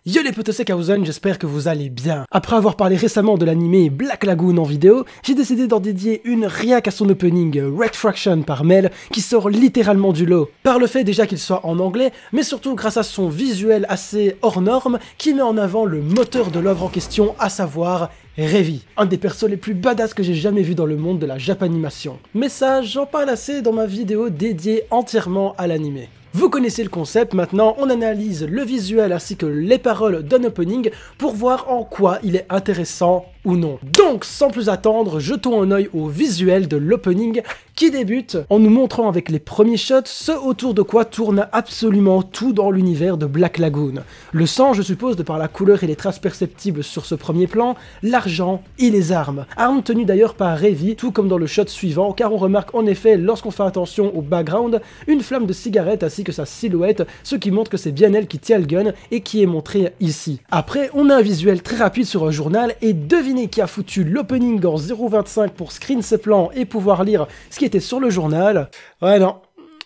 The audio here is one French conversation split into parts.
Yo les potes, c'est Kaozen, j'espère que vous allez bien. Après avoir parlé récemment de l'anime Black Lagoon en vidéo, j'ai décidé d'en dédier une rien qu'à son opening Red Fraction par Mel, qui sort littéralement du lot. Par le fait déjà qu'il soit en anglais, mais surtout grâce à son visuel assez hors norme, qui met en avant le moteur de l'œuvre en question, à savoir Revi, un des persos les plus badass que j'ai jamais vu dans le monde de la japanimation. Mais ça, j'en parle assez dans ma vidéo dédiée entièrement à l'anime. Vous connaissez le concept, maintenant on analyse le visuel ainsi que les paroles d'un opening pour voir en quoi il est intéressant ou non. Donc sans plus attendre, jetons un œil au visuel de l'opening qui débute en nous montrant avec les premiers shots ce autour de quoi tourne absolument tout dans l'univers de Black Lagoon. Le sang, je suppose, de par la couleur et les traces perceptibles sur ce premier plan, l'argent et les armes. Armes tenues d'ailleurs par Revi, tout comme dans le shot suivant, car on remarque en effet, lorsqu'on fait attention au background, une flamme de cigarette ainsi que sa silhouette, ce qui montre que c'est bien elle qui tient le gun et qui est montrée ici. Après, on a un visuel très rapide sur un journal et devinez qui a foutu l'opening en 0.25 pour screen ses plans et pouvoir lire ce qui était sur le journal. Ouais non,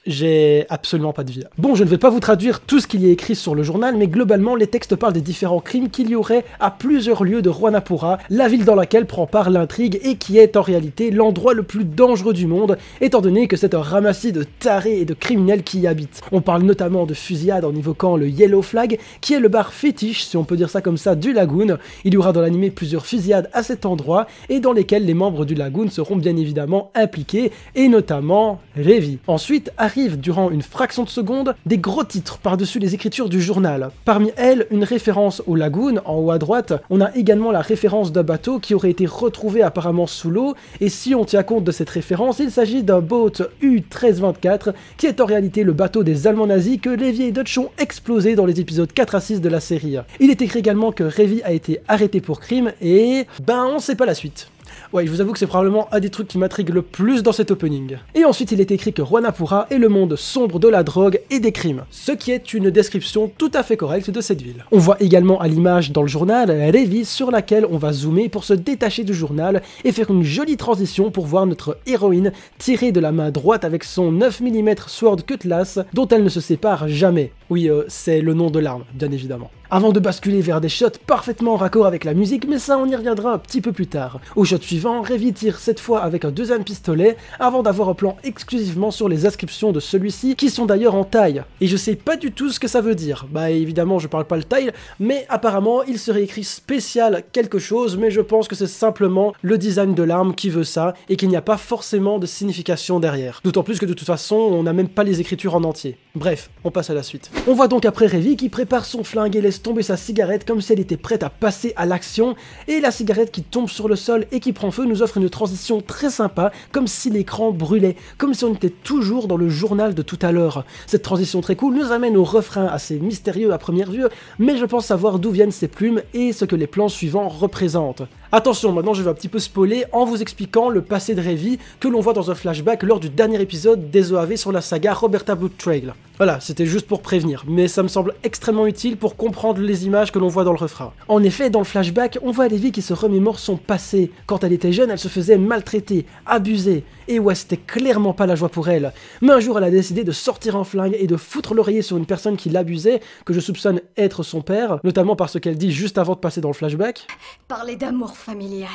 j'ai absolument pas de vie. Bon, je ne vais pas vous traduire tout ce qu'il y a écrit sur le journal, mais globalement, les textes parlent des différents crimes qu'il y aurait à plusieurs lieux de Rwanapura, la ville dans laquelle prend part l'intrigue et qui est en réalité l'endroit le plus dangereux du monde, étant donné que c'est un ramassis de tarés et de criminels qui y habitent. On parle notamment de fusillades en évoquant le Yellow Flag, qui est le bar fétiche, si on peut dire ça comme ça, du Lagoon. Il y aura dans l'anime plusieurs fusillades à cet endroit, et dans lesquelles les membres du Lagoon seront bien évidemment impliqués, et notamment Revi. Ensuite, arrive durant une fraction de seconde des gros titres par-dessus les écritures du journal. Parmi elles, une référence au Lagoon, en haut à droite. On a également la référence d'un bateau qui aurait été retrouvé apparemment sous l'eau, et si on tient compte de cette référence, il s'agit d'un boat U-1324, qui est en réalité le bateau des Allemands nazis que Levi et Dutch ont explosé dans les épisodes 4 à 6 de la série. Il est écrit également que Revi a été arrêté pour crime, et ben on sait pas la suite. Ouais, je vous avoue que c'est probablement un des trucs qui m'intrigue le plus dans cet opening. Et ensuite, il est écrit que Rwanapura est le monde sombre de la drogue et des crimes, ce qui est une description tout à fait correcte de cette ville. On voit également à l'image dans le journal Revi sur laquelle on va zoomer pour se détacher du journal et faire une jolie transition pour voir notre héroïne tirer de la main droite avec son 9 mm Sword Cutlass dont elle ne se sépare jamais. Oui, c'est le nom de l'arme, bien évidemment. Avant de basculer vers des shots parfaitement en raccord avec la musique, mais ça on y reviendra un petit peu plus tard. Au shot suivant, Revi tire cette fois avec un deuxième pistolet, avant d'avoir un plan exclusivement sur les inscriptions de celui-ci, qui sont d'ailleurs en taille. Et je sais pas du tout ce que ça veut dire. Bah évidemment je parle pas le taille, mais apparemment il serait écrit spécial quelque chose, mais je pense que c'est simplement le design de l'arme qui veut ça, et qu'il n'y a pas forcément de signification derrière. D'autant plus que de toute façon, on n'a même pas les écritures en entier. Bref, on passe à la suite. On voit donc après Revi qui prépare son flingue et laisse tomber sa cigarette comme si elle était prête à passer à l'action, et la cigarette qui tombe sur le sol et qui prend feu nous offre une transition très sympa, comme si l'écran brûlait, comme si on était toujours dans le journal de tout à l'heure. Cette transition très cool nous amène au refrain assez mystérieux à première vue, mais je pense savoir d'où viennent ces plumes et ce que les plans suivants représentent. Attention, maintenant je vais un petit peu spoiler en vous expliquant le passé de Revi que l'on voit dans un flashback lors du dernier épisode des OAV sur la saga Roberta Blood Trail. Voilà, c'était juste pour prévenir, mais ça me semble extrêmement utile pour comprendre les images que l'on voit dans le refrain. En effet, dans le flashback, on voit Revi qui se remémore son passé. Quand elle était jeune, elle se faisait maltraiter, abuser, et ouais, c'était clairement pas la joie pour elle. Mais un jour, elle a décidé de sortir un flingue et de foutre l'oreiller sur une personne qui l'abusait, que je soupçonne être son père, notamment par ce qu'elle dit juste avant de passer dans le flashback. Parler d'amour familial.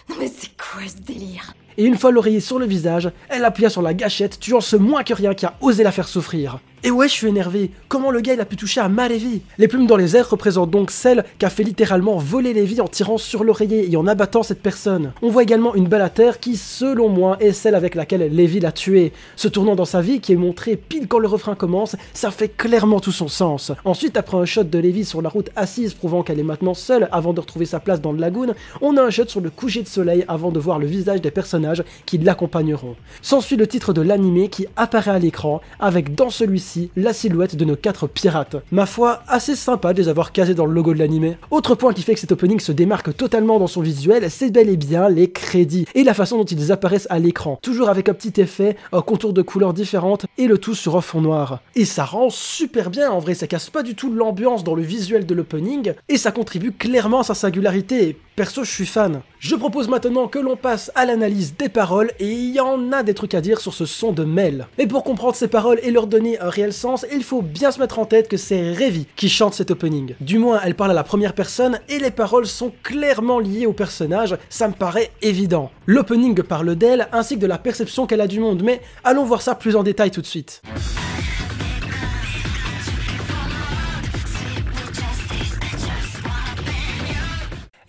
Non mais c'est quoi ce délire? Et une fois l'oreiller sur le visage, elle appuya sur la gâchette, tuant ce moins que rien qui a osé la faire souffrir. Et ouais, je suis énervé, comment le gars il a pu toucher à ma Revi? Les plumes dans les airs représentent donc celle qui a fait littéralement voler Levi en tirant sur l'oreiller et en abattant cette personne. On voit également une balle à terre qui, selon moi, est celle avec laquelle Levi l'a tué. Ce tournant dans sa vie qui est montré pile quand le refrain commence, ça fait clairement tout son sens. Ensuite, après un shot de Levi sur la route assise prouvant qu'elle est maintenant seule avant de retrouver sa place dans le lagoon, on a un shot sur le coucher de soleil avant de voir le visage des personnages qui l'accompagneront. S'ensuit le titre de l'anime qui apparaît à l'écran, avec dans celui-ci la silhouette de nos 4 pirates. Ma foi, assez sympa de les avoir casés dans le logo de l'anime. Autre point qui fait que cet opening se démarque totalement dans son visuel, c'est bel et bien les crédits et la façon dont ils apparaissent à l'écran. Toujours avec un petit effet, un contour de couleurs différentes et le tout sur un fond noir. Et ça rend super bien en vrai, ça casse pas du tout l'ambiance dans le visuel de l'opening et ça contribue clairement à sa singularité. Perso, je suis fan. Je propose maintenant que l'on passe à l'analyse analyse des paroles et il y en a des trucs à dire sur ce son de Mel. Mais pour comprendre ces paroles et leur donner un réel sens, il faut bien se mettre en tête que c'est Revi qui chante cet opening. Du moins, elle parle à la première personne et les paroles sont clairement liées au personnage, ça me paraît évident. L'opening parle d'elle ainsi que de la perception qu'elle a du monde, mais allons voir ça plus en détail tout de suite.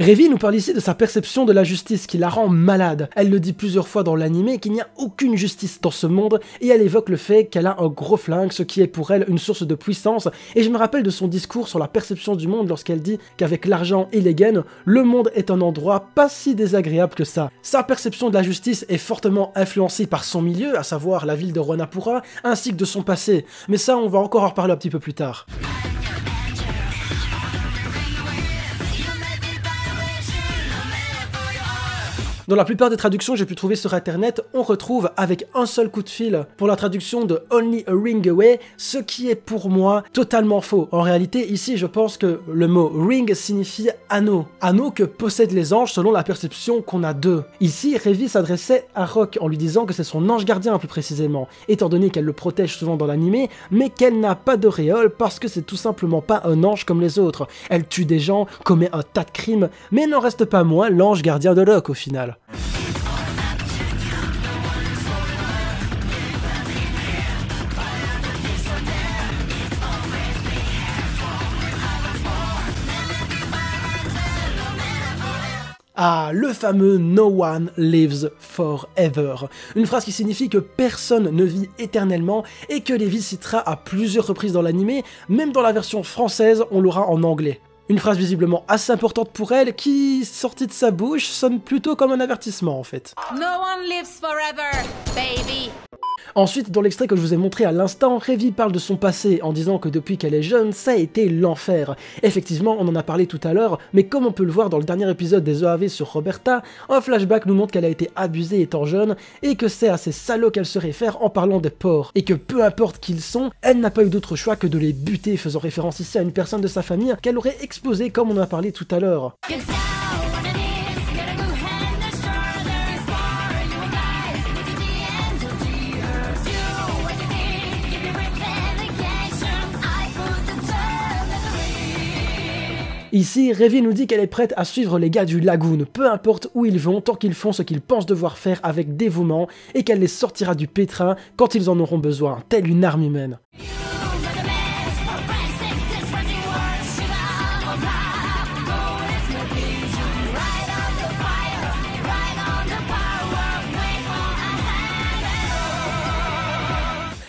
Revi nous parle ici de sa perception de la justice qui la rend malade. Elle le dit plusieurs fois dans l'anime qu'il n'y a aucune justice dans ce monde et elle évoque le fait qu'elle a un gros flingue, ce qui est pour elle une source de puissance. Et je me rappelle de son discours sur la perception du monde lorsqu'elle dit qu'avec l'argent et les gains, le monde est un endroit pas si désagréable que ça. Sa perception de la justice est fortement influencée par son milieu, à savoir la ville de Ronapura, ainsi que de son passé. Mais ça, on va encore en reparler un petit peu plus tard. Dans la plupart des traductions que j'ai pu trouver sur internet, on retrouve avec un seul coup de fil pour la traduction de Only a Ring Away, ce qui est pour moi totalement faux. En réalité, ici, je pense que le mot ring signifie anneau. Anneau que possèdent les anges selon la perception qu'on a d'eux. Ici, Revi s'adressait à Rock en lui disant que c'est son ange gardien plus précisément, étant donné qu'elle le protège souvent dans l'anime, mais qu'elle n'a pas d'auréole parce que c'est tout simplement pas un ange comme les autres. Elle tue des gens, commet un tas de crimes, mais n'en reste pas moins l'ange gardien de Rock au final. Ah, le fameux No one lives forever. Une phrase qui signifie que personne ne vit éternellement et que Levi citera à plusieurs reprises dans l'anime, même dans la version française, on l'aura en anglais. Une phrase visiblement assez importante pour elle qui, sortie de sa bouche, sonne plutôt comme un avertissement en fait. No one lives forever, baby. Ensuite, dans l'extrait que je vous ai montré à l'instant, Revi parle de son passé en disant que depuis qu'elle est jeune, ça a été l'enfer. Effectivement, on en a parlé tout à l'heure, mais comme on peut le voir dans le dernier épisode des EAV sur Roberta, un flashback nous montre qu'elle a été abusée étant jeune et que c'est à ces salauds qu'elle se réfère en parlant des porcs. Et que peu importe qui ils sont, elle n'a pas eu d'autre choix que de les buter, faisant référence ici à une personne de sa famille qu'elle aurait exposée comme on en a parlé tout à l'heure. Ici, Revi nous dit qu'elle est prête à suivre les gars du Lagoon, peu importe où ils vont, tant qu'ils font ce qu'ils pensent devoir faire avec dévouement, et qu'elle les sortira du pétrin quand ils en auront besoin, telle une arme humaine.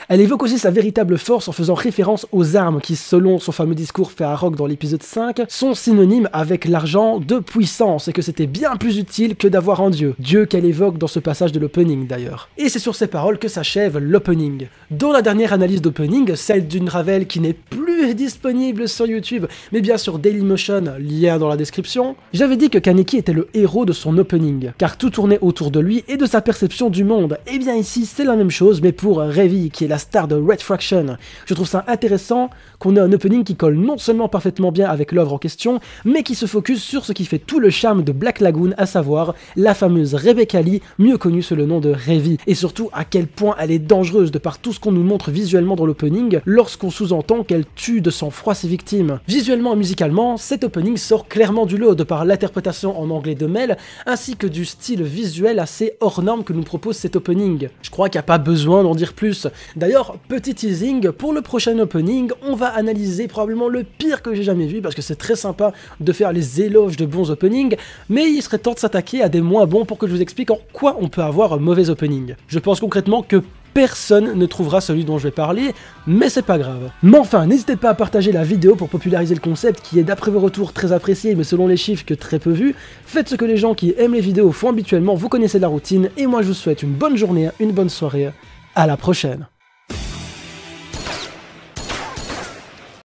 Elle évoque aussi sa véritable force en faisant référence aux armes qui, selon son fameux discours fait à Rock dans l'épisode 5, sont synonymes avec l'argent de puissance et que c'était bien plus utile que d'avoir un dieu. Dieu qu'elle évoque dans ce passage de l'opening d'ailleurs. Et c'est sur ces paroles que s'achève l'opening. Dans la dernière analyse d'opening, celle d'une Ravel qui n'est plus disponible sur YouTube, mais bien sur Dailymotion, lien dans la description, j'avais dit que Kaneki était le héros de son opening, car tout tournait autour de lui et de sa perception du monde. Et bien ici, c'est la même chose, mais pour Revi, qui est la star de Red Fraction. Je trouve ça intéressant qu'on ait un opening qui colle non seulement parfaitement bien avec l'œuvre en question, mais qui se focus sur ce qui fait tout le charme de Black Lagoon, à savoir la fameuse Rebecca Lee, mieux connue sous le nom de Revi, et surtout à quel point elle est dangereuse de par tout ce qu'on nous montre visuellement dans l'opening, lorsqu'on sous-entend qu'elle tue de sang-froid ses victimes. Visuellement et musicalement, cet opening sort clairement du lot de par l'interprétation en anglais de Mel, ainsi que du style visuel assez hors norme que nous propose cet opening. Je crois qu'il n'y a pas besoin d'en dire plus. D'ailleurs, petit teasing, pour le prochain opening, on va analyser probablement le pire que j'ai jamais vu, parce que c'est très sympa de faire les éloges de bons openings, mais il serait temps de s'attaquer à des moins bons pour que je vous explique en quoi on peut avoir un mauvais opening. Je pense concrètement que personne ne trouvera celui dont je vais parler, mais c'est pas grave. Mais enfin, n'hésitez pas à partager la vidéo pour populariser le concept qui est d'après vos retours très apprécié, mais selon les chiffres que très peu vu. Faites ce que les gens qui aiment les vidéos font habituellement, vous connaissez la routine, et moi je vous souhaite une bonne journée, une bonne soirée, à la prochaine.